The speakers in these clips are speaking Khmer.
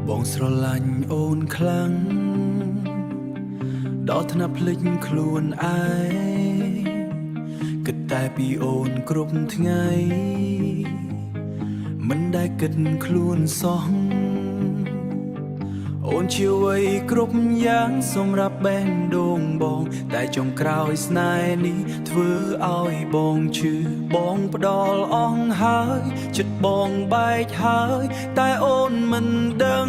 បងស្រឡាញ់អូនខ្លាំងដល់ថ្នាក់ភ្លេចខ្លួនឯងគិតតែពីអូនគ្រប់ថ្ងៃមិនដែលគិតខ្លួនសោះអូនជាអ្វីគ្រប់យ៉ាងសម្រាប់បេះដូងបងតែចុងក្រោយស្នេហ៍នេះធ្វើឲ្យបងឈឺបងផ្ដល់អស់ហើយចិត្តបងបែកហើយតែអូនមិនដឹង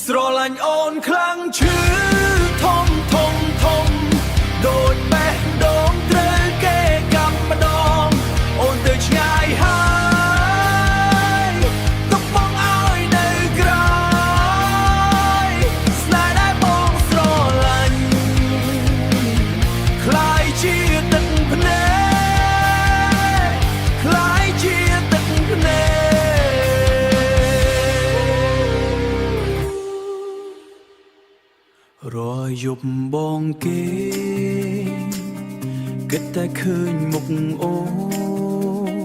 ស្រឡាញ់អូនខ្លាំងឈឺធំដូចបេះដូងត្រូវគេកាប់ម្ដងអូនទៅឆ្ងាយហើយទុកបងឲ្យនៅក្រោយស្នេហ៍ដែលបងស្រឡាញ់คล้ายជាទឹកភ្នែកคล้ายជាទឹកភ្នែករយប់បងគេគិតតែឃើញមុខអូន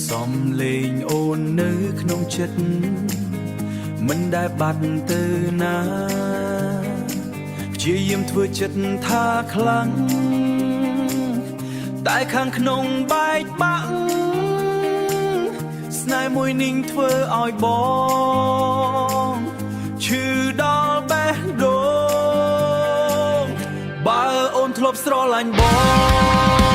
សំលេងអូននៅក្នុងចិត្តមិនដែលបាត់ទៅណាព្យាយាមធ្វើចិត្តថាខ្លាំងតែខាងក្នុងបែកបាក់ស្នេហ៍មួយនឹងធ្វើឲ្យបងឈឺដល់បេះដូងបើអូនធ្លាប់ស្រឡាញ់បង